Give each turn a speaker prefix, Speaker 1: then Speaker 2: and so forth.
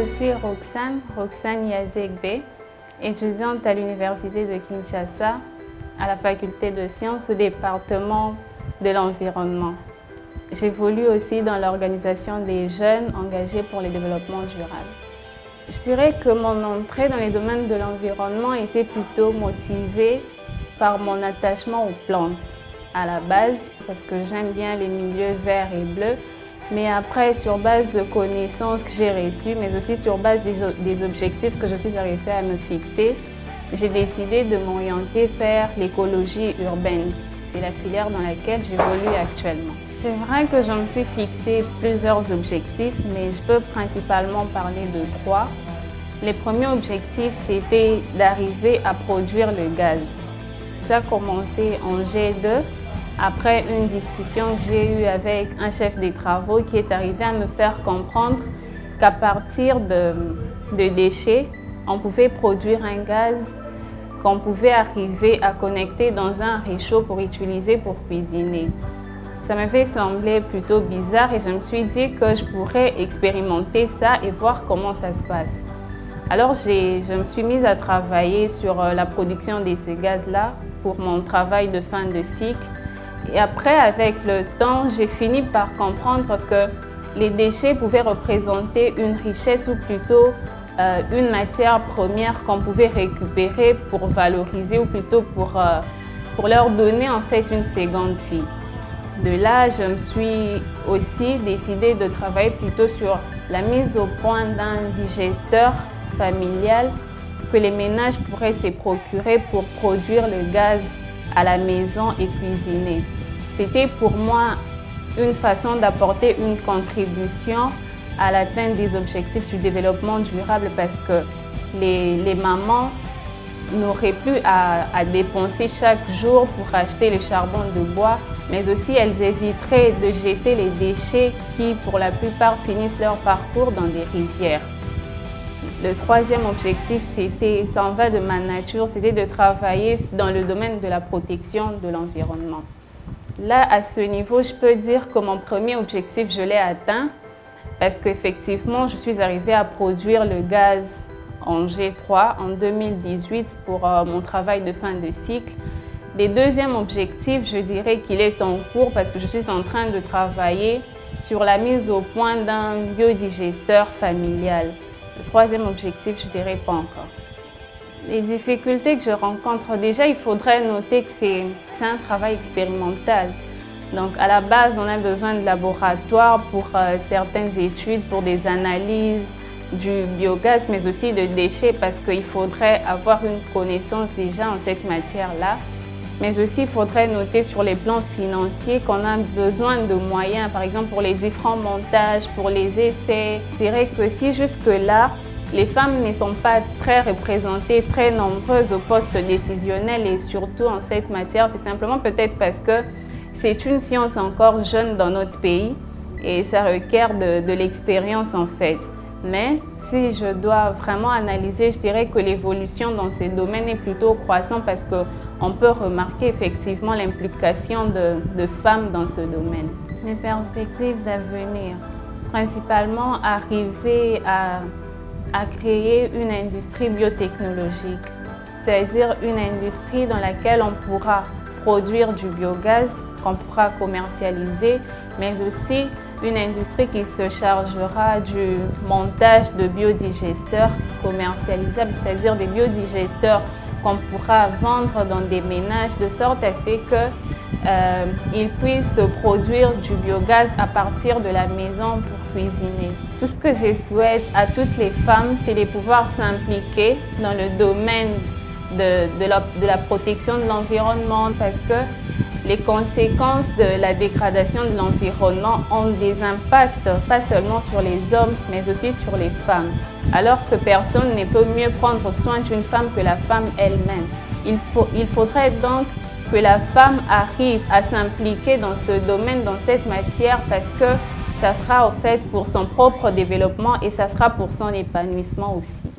Speaker 1: Je suis Roxane Yazegbe, étudiante à l'Université de Kinshasa, à la faculté de sciences au département de l'environnement. J'évolue aussi dans l'organisation des jeunes engagés pour le développement durable. Je dirais que mon entrée dans les domaines de l'environnement était plutôt motivée par mon attachement aux plantes à la base, parce que j'aime bien les milieux verts et bleus, mais après, sur base de connaissances que j'ai reçues, mais aussi sur base des objectifs que je suis arrivée à me fixer, j'ai décidé de m'orienter vers l'écologie urbaine. C'est la filière dans laquelle j'évolue actuellement. C'est vrai que je me suis fixé plusieurs objectifs, mais je peux principalement parler de 3. Les premiers objectifs, c'était d'arriver à produire le gaz. Ça a commencé en G2, après une discussion que j'ai eue avec un chef des travaux qui est arrivé à me faire comprendre qu'à partir de déchets, on pouvait produire un gaz qu'on pouvait arriver à connecter dans un réchaud pour utiliser pour cuisiner. Ça m'avait semblé plutôt bizarre et je me suis dit que je pourrais expérimenter ça et voir comment ça se passe. Alors je me suis mise à travailler sur la production de ces gaz-là pour mon travail de fin de cycle. Et après, avec le temps, j'ai fini par comprendre que les déchets pouvaient représenter une richesse ou plutôt une matière première qu'on pouvait récupérer pour valoriser ou plutôt pour leur donner en fait une seconde vie. De là, je me suis aussi décidée de travailler plutôt sur la mise au point d'un digesteur familial que les ménages pourraient se procurer pour produire le gaz à la maison et cuisiner. C'était pour moi une façon d'apporter une contribution à l'atteinte des objectifs du développement durable parce que les mamans n'auraient plus à dépenser chaque jour pour acheter le charbon de bois, mais aussi elles éviteraient de jeter les déchets qui, pour la plupart, finissent leur parcours dans des rivières. Le troisième objectif, ça en va de ma nature, c'était de travailler dans le domaine de la protection de l'environnement. Là, à ce niveau, je peux dire que mon premier objectif, je l'ai atteint parce qu'effectivement, je suis arrivée à produire le gaz en G3 en 2018 pour mon travail de fin de cycle. Le deuxième objectif, je dirais qu'il est en cours parce que je suis en train de travailler sur la mise au point d'un biodigesteur familial. Le troisième objectif, je dirais pas encore. Les difficultés que je rencontre, déjà, il faudrait noter que c'est un travail expérimental. Donc, à la base, on a besoin de laboratoires pour certaines études, pour des analyses du biogaz, mais aussi de déchets, parce qu'il faudrait avoir une connaissance déjà en cette matière-là. Mais aussi, il faudrait noter sur les plans financiers qu'on a besoin de moyens, par exemple pour les différents montages, pour les essais. Je dirais que si jusque-là, les femmes ne sont pas très représentées, très nombreuses au poste décisionnel et surtout en cette matière, c'est simplement peut-être parce que c'est une science encore jeune dans notre pays et ça requiert de l'expérience en fait. Mais si je dois vraiment analyser, je dirais que l'évolution dans ces domaines est plutôt croissante parce qu'on peut remarquer effectivement l'implication de femmes dans ce domaine. Mes perspectives d'avenir, principalement arriver à créer une industrie biotechnologique, c'est-à-dire une industrie dans laquelle on pourra produire du biogaz qu'on pourra commercialiser, mais aussi une industrie qui se chargera du montage de biodigesteurs commercialisables, c'est-à-dire des biodigesteurs qu'on pourra vendre dans des ménages de sorte à ce qu'ils puissent produire du biogaz à partir de la maison pour cuisiner. Tout ce que je souhaite à toutes les femmes, c'est de pouvoir s'impliquer dans le domaine de la protection de l'environnement parce que les conséquences de la dégradation de l'environnement ont des impacts pas seulement sur les hommes, mais aussi sur les femmes. Alors que personne ne peut mieux prendre soin d'une femme que la femme elle-même. Il faudrait donc que la femme arrive à s'impliquer dans ce domaine, dans cette matière, parce que ça sera en fait pour son propre développement et ça sera pour son épanouissement aussi.